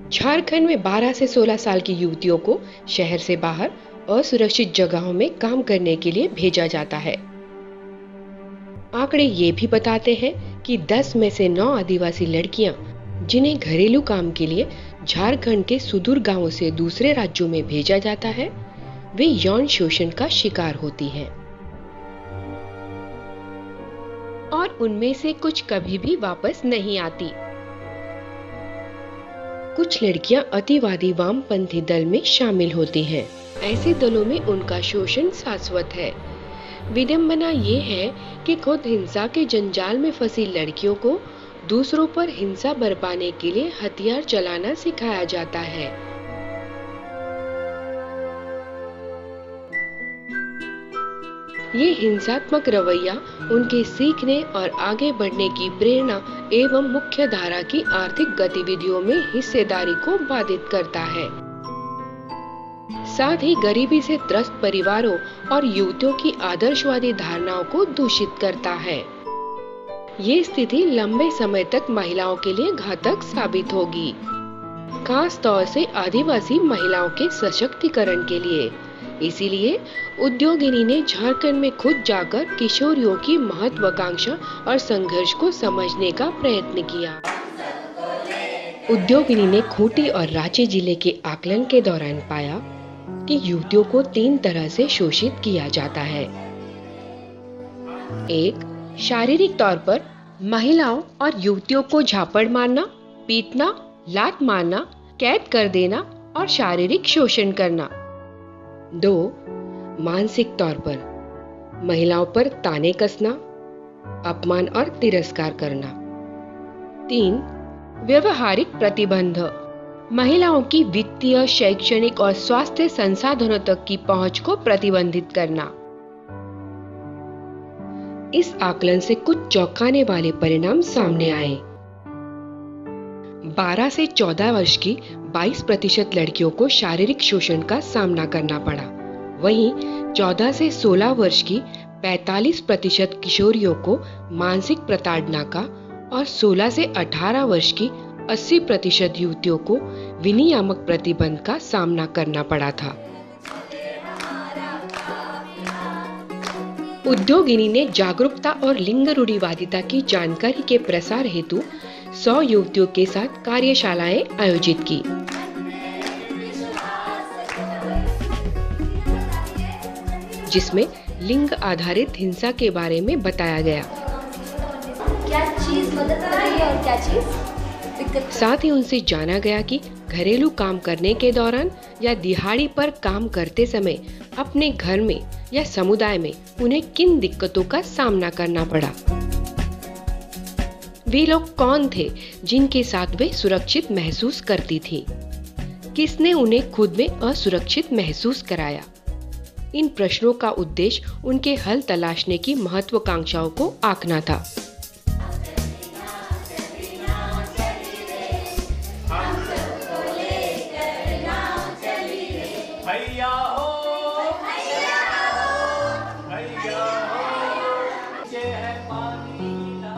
झारखंड में 12 से 16 साल की युवतियों को शहर से बाहर असुरक्षित जगहों में काम करने के लिए भेजा जाता है। आंकड़े ये भी बताते हैं कि 10 में से 9 आदिवासी लड़कियां जिन्हें घरेलू काम के लिए झारखंड के सुदूर गांवों से दूसरे राज्यों में भेजा जाता है, वे यौन शोषण का शिकार होती हैं। और उनमें से कुछ कभी भी वापस नहीं आती। कुछ लड़कियां अतिवादी वामपंथी दल में शामिल होती हैं। ऐसे दलों में उनका शोषण शाश्वत है। विडंबना ये है कि खुद हिंसा के जंजाल में फंसी लड़कियों को दूसरों पर हिंसा बरपाने के लिए हथियार चलाना सिखाया जाता है। ये हिंसात्मक रवैया उनके सीखने और आगे बढ़ने की प्रेरणा एवं मुख्य धारा की आर्थिक गतिविधियों में हिस्सेदारी को बाधित करता है। साथ ही गरीबी से त्रस्त परिवारों और युवतियों की आदर्शवादी धारणाओं को दूषित करता है। ये स्थिति लंबे समय तक महिलाओं के लिए घातक साबित होगी, खास तौर से आदिवासी महिलाओं के सशक्तिकरण के लिए। इसीलिए उद्योगिनी ने झारखंड में खुद जाकर किशोरियों की महत्वाकांक्षा और संघर्ष को समझने का प्रयत्न किया। उद्योगिनी ने खूंटी और रांची जिले के आकलन के दौरान पाया कि युवतियों को 3 तरह से शोषित किया जाता है। 1. शारीरिक तौर पर महिलाओं और युवतियों को झापड़ मारना, पीटना, लात मारना, कैद कर देना और शारीरिक शोषण करना। 2. मानसिक तौर पर महिलाओं पर ताने कसना, अपमान और तिरस्कार करना। 3. व्यवहारिक प्रतिबंध महिलाओं की वित्तीय, शैक्षणिक और स्वास्थ्य संसाधनों तक की पहुंच को प्रतिबंधित करना। इस आकलन से कुछ चौंकाने वाले परिणाम सामने आए। 12 से 14 वर्ष की 22% लड़कियों को शारीरिक शोषण का सामना करना पड़ा। वहीं 14 से 16 वर्ष की 45% किशोरियों को मानसिक प्रताड़ना का और 16 से 18 वर्ष की 80% युवतियों को विनियामक प्रतिबंध का सामना करना पड़ा था। उद्योगिनी ने जागरूकता और लिंग रूढ़िवादिता की जानकारी के प्रसार हेतु 100 युवतियों के साथ कार्यशालाएं आयोजित की। जिसमें लिंग आधारित हिंसा के बारे में बताया गया। क्या चीज मदद कर रही है और क्या चीज दिक्कत। साथ ही उनसे जाना गया कि घरेलू काम करने के दौरान या दिहाड़ी पर काम करते समय अपने घर में या समुदाय में उन्हें किन दिक्कतों का सामना करना पड़ा। वे लोग कौन थे जिनके साथ वे सुरक्षित महसूस करती थी? किसने उन्हें खुद में असुरक्षित महसूस कराया? इन प्रश्नों का उद्देश्य उनके हल तलाशने की महत्वाकांक्षाओं को आंकना था।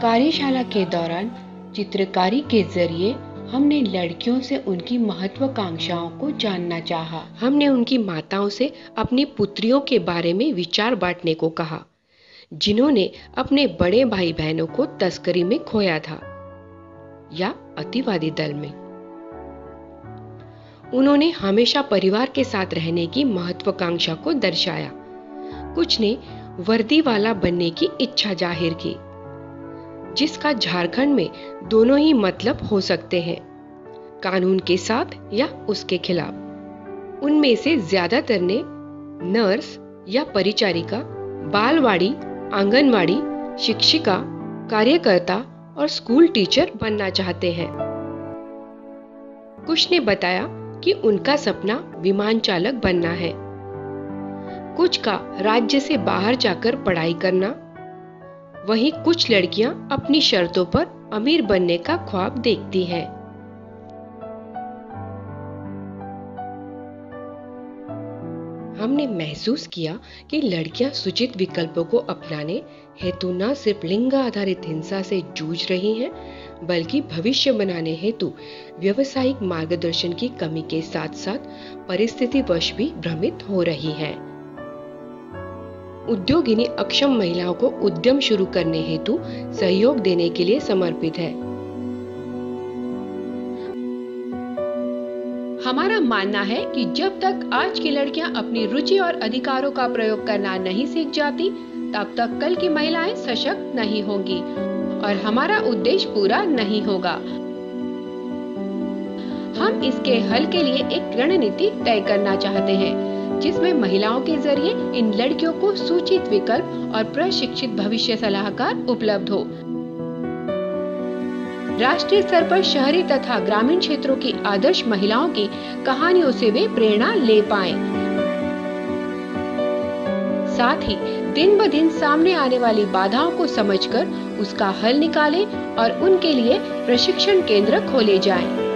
कार्यशाला के दौरान चित्रकारी के जरिए हमने लड़कियों से उनकी महत्वाकांक्षाओं को जानना चाहा। हमने उनकी माताओं से अपनी पुत्रियों के बारे में विचार बांटने को कहा, जिन्होंने अपने बड़े भाई बहनों को तस्करी में खोया था या अतिवादी दल में। उन्होंने हमेशा परिवार के साथ रहने की महत्वाकांक्षा को दर्शाया। कुछ ने वर्दी वाला बनने की इच्छा जाहिर की, जिसका झारखंड में दोनों ही मतलब हो सकते हैं, कानून के साथ या उसके खिलाफ। उनमें से ज्यादातर ने नर्स या परिचारिका, बालवाड़ी, आंगनवाड़ी, शिक्षिका, कार्यकर्ता और स्कूल टीचर बनना चाहते हैं। कुछ ने बताया कि उनका सपना विमान चालक बनना है। कुछ का राज्य से बाहर जाकर पढ़ाई करना। वहीं कुछ लड़कियां अपनी शर्तों पर अमीर बनने का ख्वाब देखती हैं। हमने महसूस किया कि लड़कियां सूचित विकल्पों को अपनाने हेतु न सिर्फ लिंग आधारित हिंसा से जूझ रही हैं, बल्कि भविष्य बनाने हेतु व्यावसायिक मार्गदर्शन की कमी के साथ साथ परिस्थितिवश भी भ्रमित हो रही हैं। उद्योगिनी अक्षम महिलाओं को उद्यम शुरू करने हेतु सहयोग देने के लिए समर्पित है। हमारा मानना है कि जब तक आज की लड़कियां अपनी रुचि और अधिकारों का प्रयोग करना नहीं सीख जाती, तब तक कल की महिलाएं सशक्त नहीं होंगी और हमारा उद्देश्य पूरा नहीं होगा। हम इसके हल के लिए एक रणनीति तय करना चाहते हैं, जिसमें महिलाओं के जरिए इन लड़कियों को सूचित विकल्प और प्रशिक्षित भविष्य सलाहकार उपलब्ध हो। राष्ट्रीय स्तर पर शहरी तथा ग्रामीण क्षेत्रों की आदर्श महिलाओं की कहानियों से वे प्रेरणा ले पाएं। साथ ही दिन ब दिन सामने आने वाली बाधाओं को समझकर उसका हल निकालें और उनके लिए प्रशिक्षण केंद्र खोले जाएं।